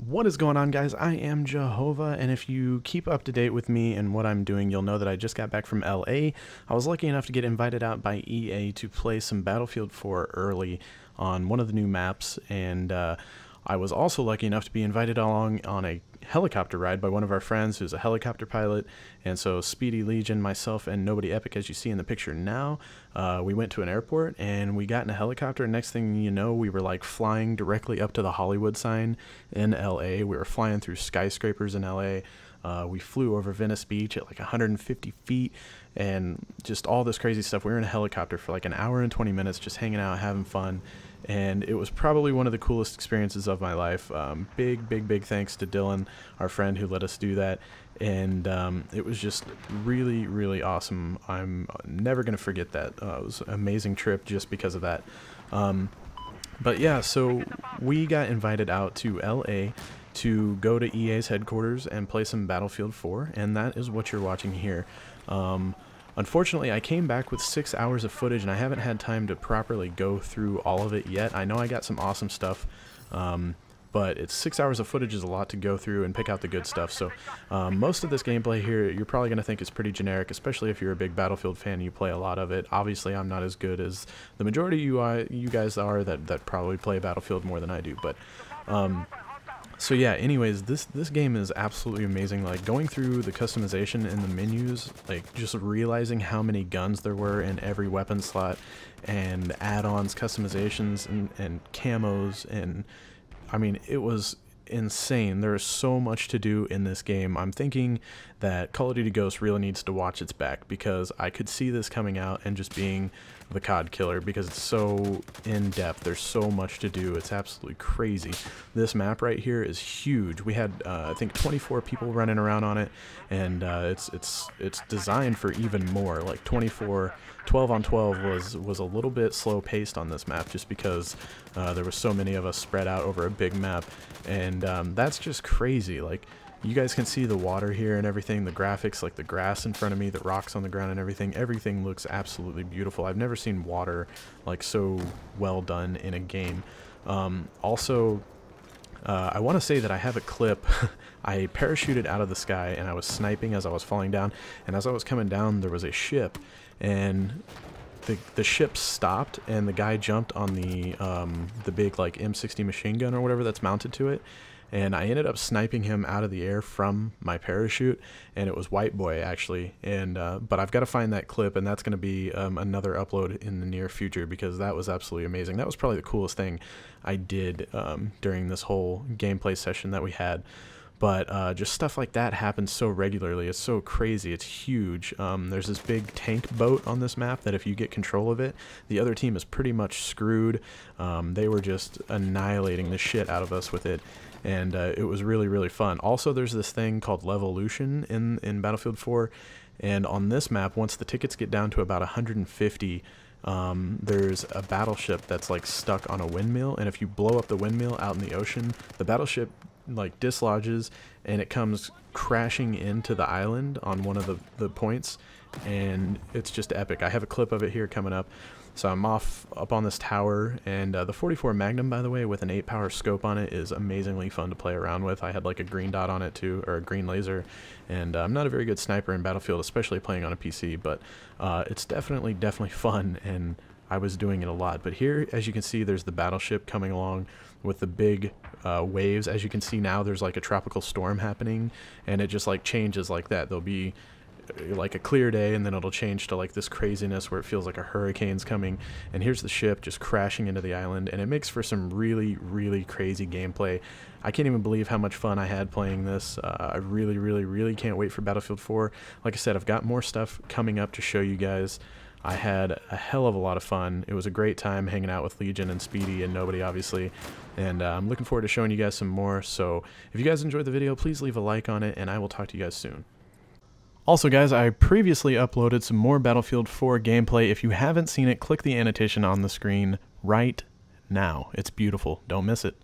What is going on, guys? I am Jehovah, and if you keep up to date with me and what I'm doing, you'll know that I just got back from LA. I was lucky enough to get invited out by EA to play some Battlefield 4 early on one of the new maps, and I was also lucky enough to be invited along on a helicopter ride by one of our friends who's a helicopter pilot. And so Speedy, LEGIQN, myself, and NobodyEpic, as you see in the picture now, we went to an airport and we got in a helicopter, and next thing you know, we were like flying directly up to the Hollywood sign in LA. We were flying through skyscrapers in LA. We flew over Venice Beach at like 150 feet and just all this crazy stuff. We were in a helicopter for like an hour and 20 minutes just hanging out, having fun. And it was probably one of the coolest experiences of my life. Big thanks to Dylan, our friend, who let us do that. And it was just really awesome. I'm never going to forget that. It was an amazing trip just because of that. But yeah, so we got invited out to LA to go to EA's headquarters and play some Battlefield 4, and that is what you're watching here. Unfortunately, I came back with 6 hours of footage, and I haven't had time to properly go through all of it yet. I know I got some awesome stuff, but it's 6 hours of footage is a lot to go through and pick out the good stuff. So most of this gameplay here, you're probably going to think is pretty generic, especially if you're a big Battlefield fan and you play a lot of it. Obviously, I'm not as good as the majority of you guys are that probably play Battlefield more than I do, but so yeah, anyways, this game is absolutely amazing. Like, going through the customization in the menus, like just realizing how many guns there were in every weapon slot, and add-ons, customizations, and camos, and I mean, it was insane. There is so much to do in this game. I'm thinking that Call of Duty Ghosts really needs to watch its back, because I could see this coming out and just being the COD killer, because it's so in-depth. There's so much to do. It's absolutely crazy. This map right here is huge. We had I think 24 people running around on it, and it's designed for even more. Like 12 on 12 was a little bit slow paced on this map, just because there were so many of us spread out over a big map, and that's just crazy. Like, you guys can see the water here and everything, the graphics, like the grass in front of me, the rocks on the ground and everything. Everything looks absolutely beautiful. I've never seen water like so well done in a game. Also, I want to say that I have a clip. I parachuted out of the sky and I was sniping as I was falling down, and as I was coming down there was a ship, and the ship stopped and the guy jumped on the big like M60 machine gun or whatever that's mounted to it, and I ended up sniping him out of the air from my parachute, and it was White Boy actually. And but I've got to find that clip, and that's going to be another upload in the near future, because that was absolutely amazing. That was probably the coolest thing I did during this whole gameplay session that we had. But just stuff like that happens so regularly. It's so crazy. It's huge. There's this big tank boat on this map that if you get control of it, the other team is pretty much screwed. They were just annihilating the shit out of us with it, and it was really fun. Also, there's this thing called LEGIQN in Battlefield 4, and on this map, once the tickets get down to about 150, there's a battleship that's like stuck on a windmill, and if you blow up the windmill out in the ocean, the battleship like dislodges and it comes crashing into the island on one of the points, and it's just epic. I have a clip of it here coming up. So I'm up on this tower, and the 44 Magnum, by the way, with an 8-power scope on it, is amazingly fun to play around with. I had like a green dot on it too, or a green laser, and I'm not a very good sniper in Battlefield, especially playing on a PC, but it's definitely fun, and I was doing it a lot. But here, as you can see, there's the battleship coming along with the big waves. As you can see now, there's like a tropical storm happening, and it just like changes like that. There'll be like a clear day, and then it'll change to like this craziness where it feels like a hurricane's coming, and here's the ship just crashing into the island, and it makes for some really crazy gameplay. I can't even believe how much fun I had playing this. I really can't wait for Battlefield 4. Like I said, I've got more stuff coming up to show you guys. I had a hell of a lot of fun. It was a great time hanging out with LEGIQN and Speedy and Nobody, obviously, and I'm looking forward to showing you guys some more. So if you guys enjoyed the video, please leave a like on it, and I will talk to you guys soon. Also, guys, I previously uploaded some more Battlefield 4 gameplay. If you haven't seen it, click the annotation on the screen right now. It's beautiful. Don't miss it.